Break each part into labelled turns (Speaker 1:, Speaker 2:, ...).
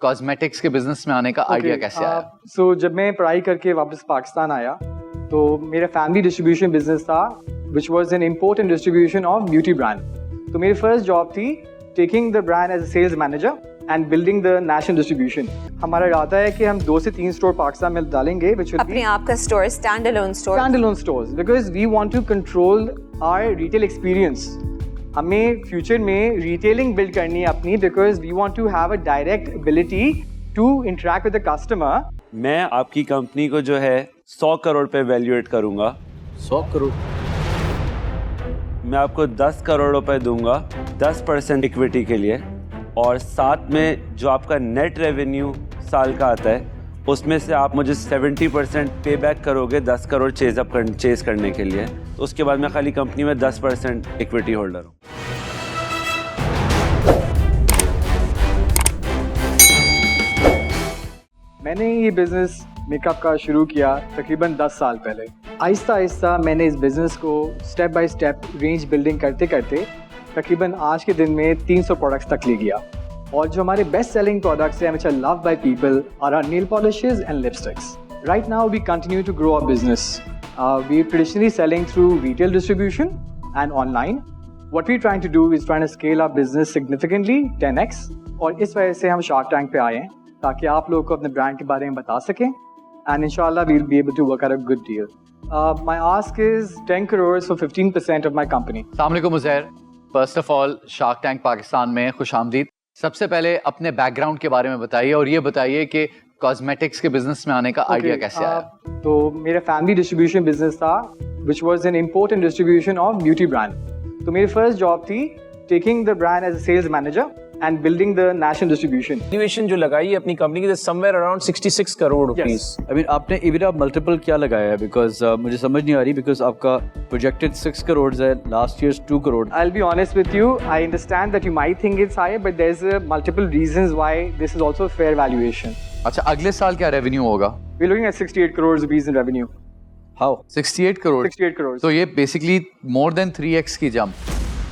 Speaker 1: Cosmetics के business में आने का आइडिया कैसे आया?
Speaker 2: सो जब मैं पढ़ाई करके वापस पाकिस्तान आया तो मेरा फैमिली डिस्ट्रीब्यूशन बिजनेस था which was an import and distribution of beauty brand. तो मेरी फर्स्ट जॉब थी taking the brand as a sales manager and building the national distribution. हमारा इरादा है कि हम 2 से 3 स्टोर पाकिस्तान में डालेंगे विच
Speaker 3: अपने आप का store, stand alone
Speaker 2: stores, because we want to control our retail experience. हमें फ्यूचर में रिटेलिंग बिल्ड करनी है अपनी, because we want to have a direct ability to interact with the customer.
Speaker 4: मैं आपकी कंपनी को जो है 100 करोड़ पे वैल्यूएट करूंगा।
Speaker 1: 100 करोड़?
Speaker 4: मैं आपको 10 करोड़ रुपए दूंगा 10% इक्विटी के लिए, और साथ में जो आपका नेट रेवेन्यू साल का आता है उसमें से आप मुझे 70% पे बैक करोगे 10 करोड़ चेज करने के लिए। तो उसके बाद मैं खाली कंपनी में 10% इक्विटी होल्डर हूँ।
Speaker 2: मैंने ये बिजनेस मेकअप का शुरू किया तकरीबन 10 साल पहले। आहिस्ता आहिस्ता मैंने इस बिजनेस को step by step range building करते करते तकरीबन आज के दिन में 300 प्रोडक्ट्स तक ले गया। और जो हमारे बेस्ट सेलिंग प्रोडक्ट्स हैं which are loved by people are our nail polishes and lipsticks. Right now we continue to grow our business. We're traditionally selling through retail distribution and online. What we're trying to do is trying to scale our business significantly 10x. और इस वजह से हम shark tank पे आए हैं ताकि आप लोगों को अपने ब्रांड के बारे में बता सकें, and inshallah we'll be able to work out a good deal. My ask is 10 crores for 15% of my company.
Speaker 1: अस्सलाम वालेकुम Uzair. First of all shark tank Pakistan में खुशामदीद। सबसे पहले अपने बैकग्राउंड के बारे में बताइए और ये बताइए कि कॉस्मेटिक्स के बिजनेस में आने का आइडिया कैसे आया?
Speaker 2: तो मेरा फैमिली डिस्ट्रीब्यूशन बिजनेस था which was an import and distribution of beauty brand. तो मेरी फर्स्ट जॉब थी taking the brand as a sales manager and building the national distribution.
Speaker 5: Valuation जो लगाई है अपनी कंपनी की somewhere around 66 crore rupees.
Speaker 6: I mean, आपने EBITDA मल्टीपल क्या लगाया है? Because मुझे समझ नहीं आ रही, because आपका projected 6 करोड़ है, last year's 2 crore.
Speaker 2: I'll be honest with you, I understand that you might think it's higher, but there's multiple reasons why this is also a fair valuation.
Speaker 1: अच्छा, अगले साल क्या रेवेन्यू होगा?
Speaker 2: We're looking at 68 crores rupees in revenue.
Speaker 1: How? 68 crore?
Speaker 2: 68 crores.
Speaker 1: तो ये basically more than 3x की jump।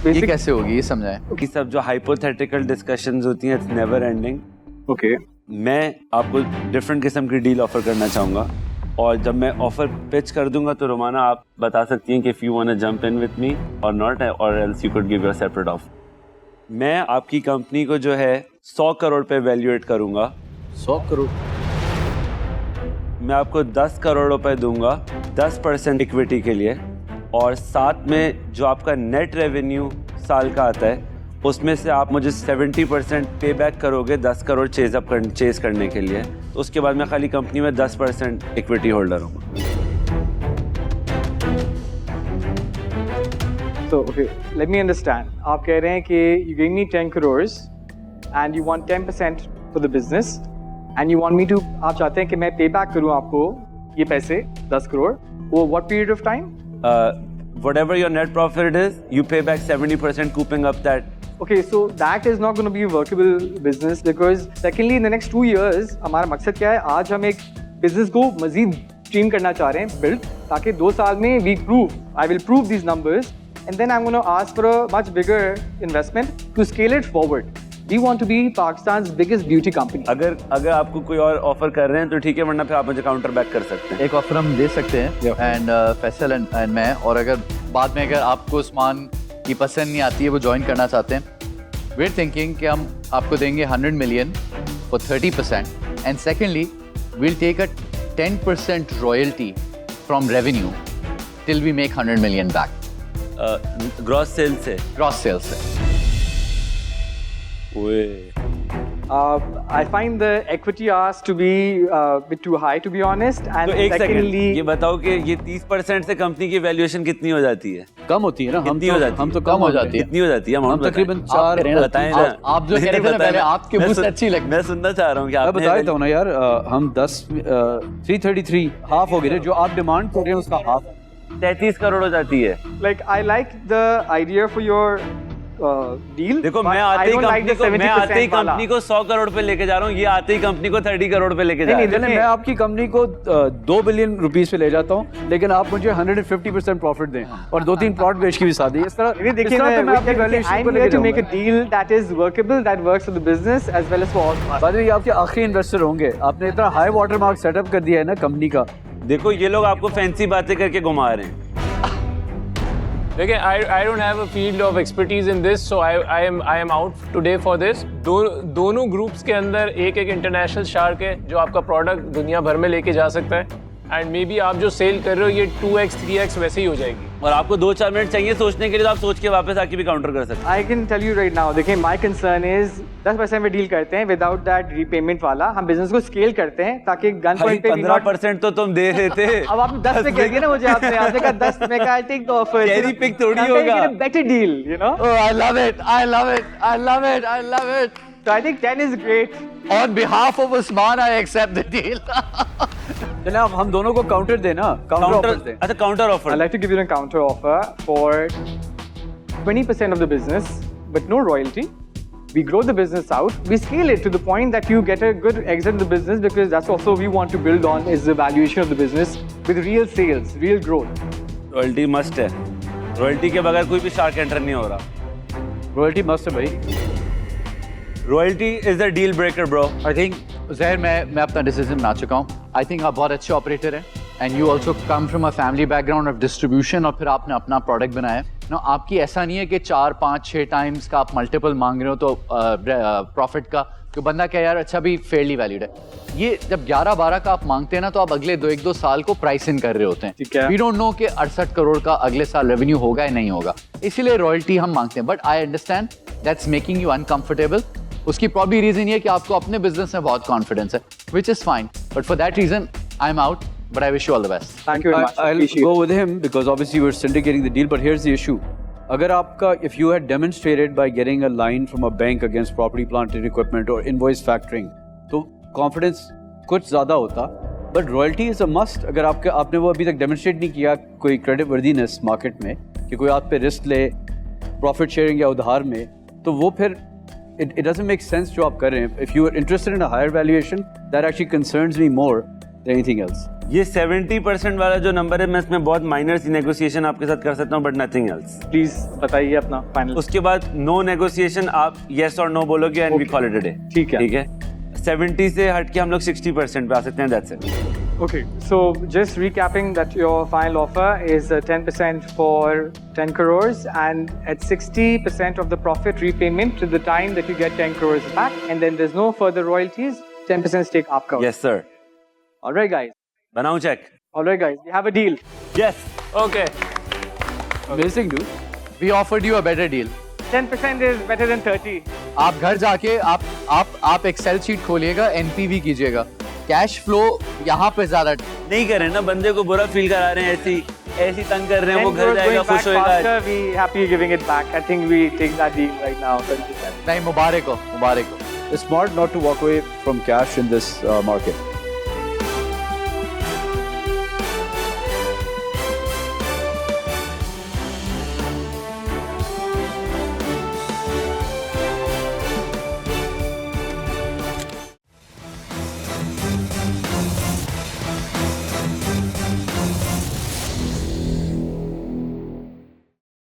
Speaker 1: ये कैसे होगी, ये समझाएं।
Speaker 4: कि सब जो हाइपोथेटिकल डिस्कशंस होती हैं, इट्स नेवर एंडिंग।
Speaker 2: ओके,
Speaker 4: मैं आपको डिफरेंट किस्म की डील ऑफर करना चाहूँगा, और जब मैं ऑफर पिच कर दूंगा तो रोमाना आप बता सकती हैं कि if you want to jump in with me और नॉट, और else you could give your separate offer. मैं आपकी कंपनी को जो है 100 करोड़ पे वैल्यूएट करूँगा।
Speaker 6: 100 करोड़?
Speaker 4: मैं आपको 10 करोड़ रुपए दूंगा 10% इक्विटी के लिए, और साथ में जो आपका नेट रेवेन्यू साल का आता है उसमें से आप मुझे 70% पे बैक करोगे 10 करोड़ चेज करने के लिए। तो उसके बाद मैं खाली कंपनी में 10% इक्विटी होल्डर हूँ।
Speaker 2: So okay, let me understand. आप कह रहे हैं कि you gave me 10 crores and you want 10% for the business and you want me to, आप चाहते हैं कि मैं पे बैक करूँ आपको ये पैसे 10 crore over what period of time?
Speaker 4: Whatever your net profit is, you pay back 70%, cooping up that.
Speaker 2: Okay, so that is not going to be a workable business because secondly in the next 2 years हमारा मकसद क्या है? आज हम एक business को मजीद stream करना चाह रहे हैं build, ताकि 2 साल में I will prove these numbers and then I'm going to ask for a much bigger investment to scale it forward. We want to be Pakistan's biggest beauty company.
Speaker 4: अगर आपको कोई और ऑफर कर रहे हैं तो ठीक है, वरना फिर आप मुझे काउंटर बैक कर सकते हैं।
Speaker 1: एक ऑफर हम दे सकते हैं एंड फैसल एंड मैं, और अगर बाद में अगर आपको उस्मान की पसंद नहीं आती है, वो ज्वाइन करना चाहते हैं, we're thinking कि हम आपको देंगे 100 million for 30% and secondly we'll take a 10% royalty from revenue till we make 100 million back.
Speaker 4: Gross sale से?
Speaker 1: ग्रॉस सेल से।
Speaker 2: I find the equity ask to be a bit too high, to be honest. And
Speaker 4: तो एक
Speaker 2: secondly,
Speaker 4: second, ये बताओ कि ये 30% से company की वैल्यूएशन कितनी हो जाती है?
Speaker 6: कम होती है ना?
Speaker 1: हम तो कम हो जाती है।
Speaker 4: कितनी हो जाती है?
Speaker 6: हम तकरीबन 4
Speaker 4: बताएं ना।
Speaker 1: आप जो कह रहे थे ना पहले, आपके मुंह से अच्छी लगती है।
Speaker 4: मैं सुनना चाह रहा हूँ कि आप
Speaker 6: बता देता हूँ ना यार, हम 333 हाफ हो गए, जो आप डिमांड कर रहे हैं उसका हाफ
Speaker 4: 33 करोड़ हो जाती है।
Speaker 2: like I like the idea for your deal.
Speaker 4: देखो
Speaker 2: but
Speaker 4: मैं
Speaker 2: I
Speaker 4: आते ही
Speaker 2: don't like the
Speaker 4: कंपनी
Speaker 2: 70% वाला.
Speaker 4: को 100 करोड़ पे लेके जा रहा हूँ, ये आते ही कंपनी को 30 करोड़ पे लेके जा
Speaker 2: नहीं,
Speaker 4: रहा है।
Speaker 6: चलें, मैं आपकी कंपनी को 2 बिलियन रुपीस पे ले जाता हूँ, लेकिन आप मुझे 150% प्रॉफिट दें और 2-3 प्लॉट बेच के भी साथ दें। इस तरह
Speaker 2: नहीं, देखिए,
Speaker 6: इस तरह तो मैं आपकी वैल्यूएशन
Speaker 2: I'm
Speaker 6: को
Speaker 2: here
Speaker 6: लेके
Speaker 2: to make a
Speaker 6: जाऊंगा।
Speaker 2: deal that is workable, that works for the business as well as for all.
Speaker 6: बाद में ये आपके आखिरी इन्वेस्टर होंगे। आपने इतना हाई वाटरमार्क सेटअप कर दिया है ना कंपनी का।
Speaker 4: देखो ये लोग आपको फैंसी बातें करके घुमा रहे हैं।
Speaker 5: देखिए, I don't have a field of expertise in this, so I am out today for this. दोनों ग्रुप्स के अंदर एक इंटरनेशनल शार्क है जो आपका प्रोडक्ट दुनिया भर में लेके जा सकता है, एंड मे बी आप जो सेल कर रहे हो ये 2x 3x वैसे ही हो जाएगी।
Speaker 4: और आपको 2-4 मिनट चाहिए सोचने के लिए, तो आप सोच के वापस आके भी काउंटर कर सकते हैं।
Speaker 2: I can tell you right now, देखिए, my concern is 10% में डील करते हैं विदाउट दैट रीपेमेंट वाला। हम बिजनेस को स्केल करते हैं ताकि गन
Speaker 4: भाई
Speaker 2: पॉइंट पे भी not-
Speaker 4: 15% तो तुम दे रहे थे।
Speaker 2: अब आपने 10 में कह दिया ना मुझे, आपने कहा 10 में का I'll take the offer.
Speaker 4: Cherry pick थोड़ी
Speaker 2: I'm gonna
Speaker 4: होगा।
Speaker 2: get a better deal, you know.
Speaker 1: Oh, I love it. I love it. I love it. I love it.
Speaker 2: So I think 10 is great.
Speaker 1: On behalf of Usman, I accept the deal.
Speaker 6: चलें, आप हम दोनों को counter देना, counter offer दें।
Speaker 4: अच्छा counter
Speaker 2: I'd
Speaker 4: offer.
Speaker 2: like to give you a counter offer for 20% of the business, but no royalty. We grow the business out. We scale it to the point that you get a good exit in the business, because that's also we want to build on is the valuation of the business with real sales, real growth.
Speaker 4: Royalty must है। Royalty के बगैर कोई भी shark enter नहीं हो रहा।
Speaker 6: Royalty मस्त है भाई।
Speaker 4: Royalty is the deal breaker bro.
Speaker 1: I think जहर मैं अपना डिसीजन बना चुका हूँ। I think आप बहुत अच्छे ऑपरेटर हैं, and you also come from a family background of distribution, और फिर आपने अपना प्रोडक्ट बनाया ना। आपकी ऐसा नहीं है कि 4, 5, 6 टाइम्स का आप मल्टीपल मांग रहे हो तो प्रॉफिट का, तो बंदा क्या यार अच्छा भी फेयरली वैल्यूड है। ये जब 11-12 का आप मांगते हैं ना, तो आप अगले 1-2 साल को प्राइस इन कर रहे होते हैं।
Speaker 2: ठीक है।
Speaker 1: वी डोंट नो कि 68 करोड़ का अगले साल रेवेन्यू होगा या नहीं होगा, इसीलिए रॉयल्टी हम मांगते हैं। But I understand that's making you uncomfortable. उसकी प्रॉब्ली रीजन ये है कि आपको अपने बिजनेस में बहुत कॉन्फिडेंस है, which is fine, but for that reason I am out, but I wish you all the best.
Speaker 2: Thank you very much.
Speaker 6: I'll
Speaker 2: Appreciate
Speaker 6: go
Speaker 2: it.
Speaker 6: with him because obviously we're syndicating the deal. But here's the issue: अगर आपका, if you had demonstrated by getting a line from a bank against property, plant and equipment or invoice factoring, तो confidence कुछ ज़्यादा होता. But royalty is a must. अगर आपने वो अभी तक demonstrate नहीं किया कोई credit worthiness market में कि कोई आप पे risk ले profit sharing या उधार में, तो वो फिर it doesn't make sense जो आप कर रहे हैं. If you are interested in a higher valuation, that actually concerns me more than anything else.
Speaker 4: ये 70% वाला जो नंबर है, मैं इसमें बहुत माइनर सी नेगोशिएशन आपके साथ कर सकता हूँ, बट नथिंग एल्स।
Speaker 2: Please बताइए अपना फाइनल।
Speaker 4: उसके बाद नो नेगोशिएशन, आप यस और नो बोलोगे and we call it a day.
Speaker 2: ठीक है।
Speaker 4: ठीक है। 70 से हट के हम लोग 60% पे आ सकते हैं, that's it.
Speaker 2: Okay, so just recapping that your final offer is 10% for 10 crores and at 60% of the profit repayment to the time that you get 10 crores back, and then there's no further royalties, 10% stake आपका।
Speaker 4: Yes sir.
Speaker 2: All right, guys.
Speaker 4: बनाऊं cheque?
Speaker 2: All right, guys. We have a deal.
Speaker 4: Yes.
Speaker 5: Okay.
Speaker 6: Amazing, dude.
Speaker 1: We offered you a better deal.
Speaker 2: 10% is better than 30.
Speaker 1: आप घर जाके आप Excel sheet खोलिएगा, NPV कीजिएगा, cash flow यहाँ पे ज्यादा
Speaker 4: नहीं कर रहे हैं ना, बंदे को बुरा फील करा रहे हैं, ऐसी तंग कर रहे हैं, वो
Speaker 2: 10
Speaker 4: घर
Speaker 2: crores
Speaker 4: जाएगा
Speaker 2: going back
Speaker 4: खुश होएगा।
Speaker 2: faster, we happy giving it back. I think we take that deal right now. 30%.
Speaker 1: नहीं, मुबारक हो, मुबारक हो।
Speaker 6: It's smart not to walk away from cash in this market.